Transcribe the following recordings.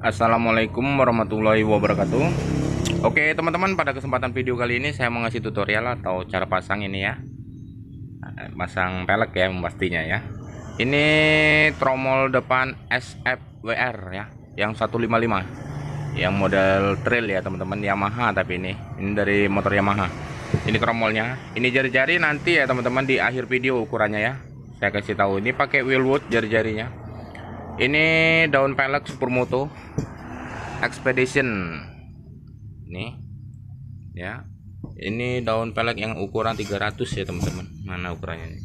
Assalamualaikum warahmatullahi wabarakatuh. Oke teman-teman, pada kesempatan video kali ini saya mau ngasih tutorial atau cara pasang ini ya, pasang pelek ya pastinya ya. Ini tromol depan SFWR ya, yang 155, yang model trail ya teman-teman, Yamaha. Tapi ini dari motor Yamaha. Ini tromolnya, ini jari-jari nanti ya teman-teman di akhir video ukurannya ya. Saya kasih tahu, ini pakai wheelwood jari-jarinya. Ini daun pelek Supermoto Expedition nih ya. Ini daun pelek yang ukuran 300 ya teman-teman. Mana ukurannya nih?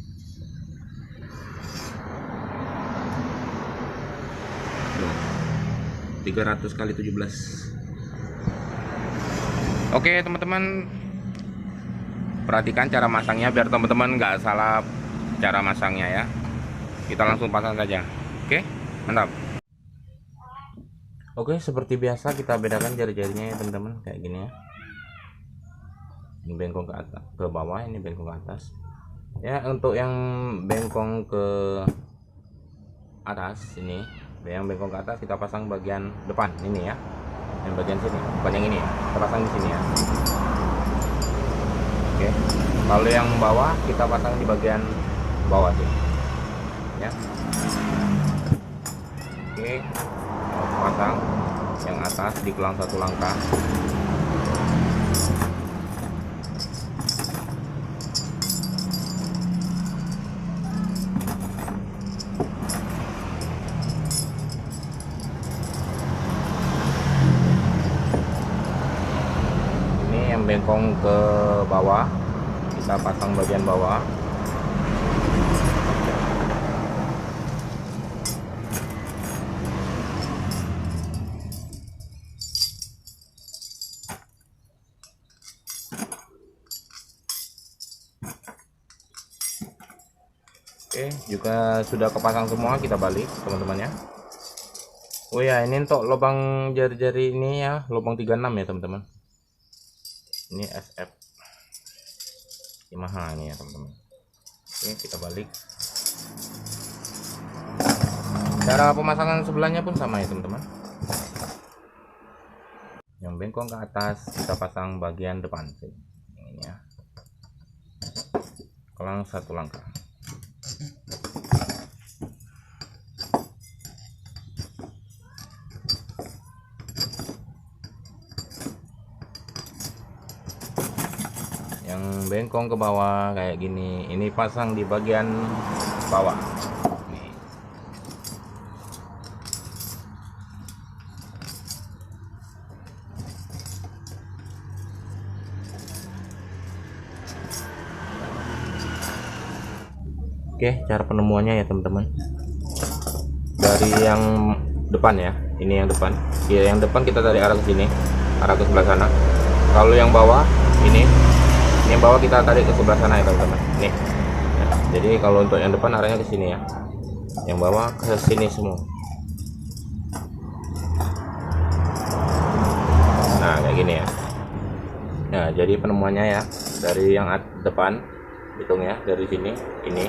Tuh, 300 kali 17. Oke teman-teman, perhatikan cara masangnya biar teman-teman nggak salah cara masangnya ya. Kita langsung pasang saja. Oke, mantap. Oke, seperti biasa kita bedakan jari-jarinya ya teman-teman, kayak gini ya. Ini bengkong ke atas, ke bawah, ini bengkong ke atas. Ya, untuk yang bengkong ke atas ini, yang bengkong ke atas kita pasang bagian depan ini ya. Yang bagian sini, bukan yang ini ya. Kita pasang di sini ya. Oke. Kalau yang bawah kita pasang di bagian bawah sih. Ya. Oke. Pasang yang atas dikelang satu langkah. Ini yang bengkong ke bawah, kita pasang bagian bawah. Oke, juga sudah kepasang semua, kita balik teman-teman ya. Oh ya, ini untuk lubang jari-jari ini ya, lubang 36 ya teman-teman. Ini SF Yamaha ini ya teman-teman. Oke, kita balik. Cara pemasangan sebelahnya pun sama ya teman-teman. Yang bengkong ke atas kita pasang bagian depan ini ya. Kelang satu langkah. Yang bengkong ke bawah kayak gini, ini pasang di bagian bawah nih. Oke, cara penemuannya ya teman-teman, dari yang depan ya, ini yang depan ya, yang depan kita dari arah ke sini, arah ke sebelah sana. Kalau yang bawah ini yang bawah kita tarik ke sebelah sana ya teman-teman nih ya. Jadi kalau untuk yang depan arahnya ke sini ya, yang bawah ke sini semua. Nah kayak gini ya. Nah jadi penemuannya ya, dari yang depan hitung ya, dari sini ini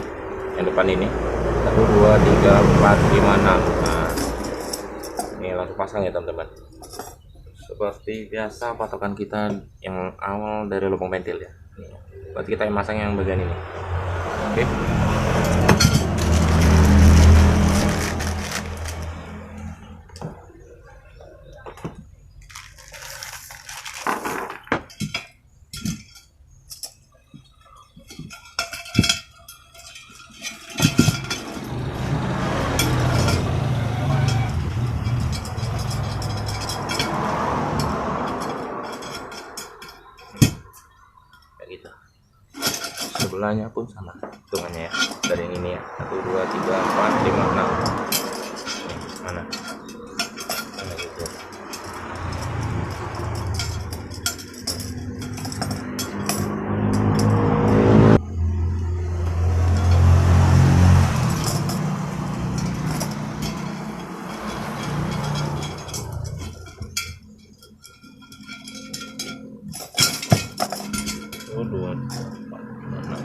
yang depan ini 1 2 3 4 5 6. Nah ini langsung pasang ya teman-teman. Seperti biasa patokan kita yang awal dari lubang ventil ya. Buat kita yang masang yang bagian ini. Oke. Kayak gitu. Sebelahnya pun sama hitungannya ya, dari yang ini ya, 1 2 3 4 5 6. Mana gitu. Oh, 2 4 5 6.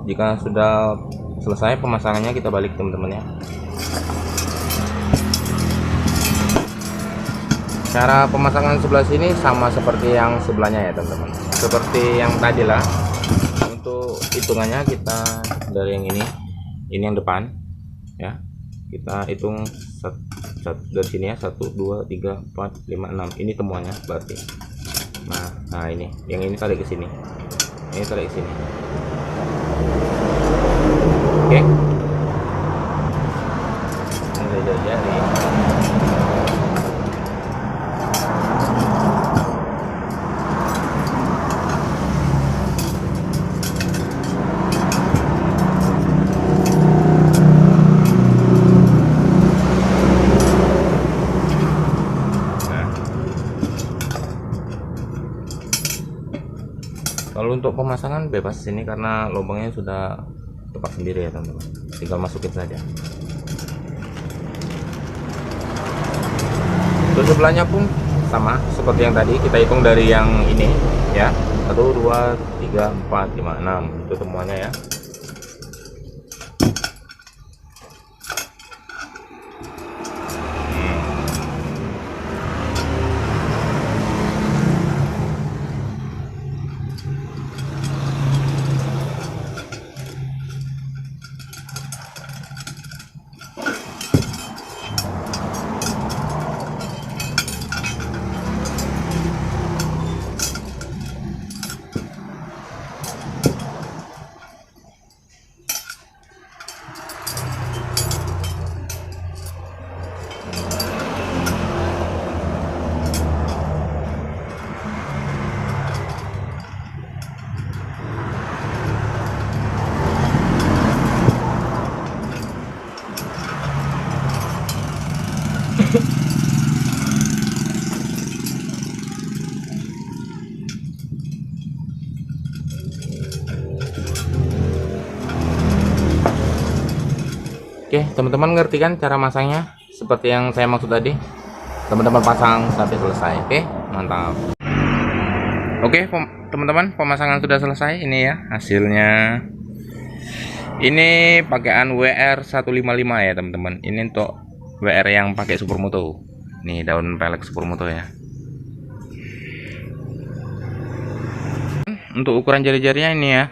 Jika sudah selesai pemasangannya, kita balik teman-teman ya. Cara pemasangan sebelah sini sama seperti yang sebelahnya ya teman-teman, seperti yang tadi lah. Untuk hitungannya kita dari yang ini yang depan ya, kita hitung dari sini ya, 1 2 3 4 5 6, ini temuannya berarti. Nah ini yang ini tarik ke sini, ini tarik ke sini. Oke, ini jari. Kalau untuk pemasangan bebas sini karena lubangnya sudah tepat sendiri ya teman-teman, tinggal masukin saja. Untuk sebelahnya pun sama seperti yang tadi, kita hitung dari yang ini ya, 1 2 3 4 5 6, itu semuanya ya. Oke, teman-teman ngerti kan cara masangnya seperti yang saya maksud tadi? Teman-teman pasang sampai selesai. Oke, mantap. Oke, teman-teman, pemasangan sudah selesai. Ini ya hasilnya. Ini pakaian WR155 ya teman-teman. Ini untuk WR yang pakai Supermoto. Nih daun pelek Supermoto ya. Untuk ukuran jari-jarinya ini ya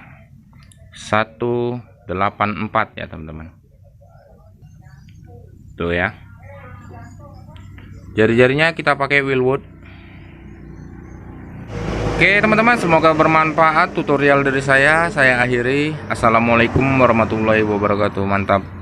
184 ya teman-teman. Tuh ya, jari-jarinya kita pakai Wilwood. Oke teman-teman, semoga bermanfaat tutorial dari saya akhiri. Assalamualaikum warahmatullahi wabarakatuh. Mantap.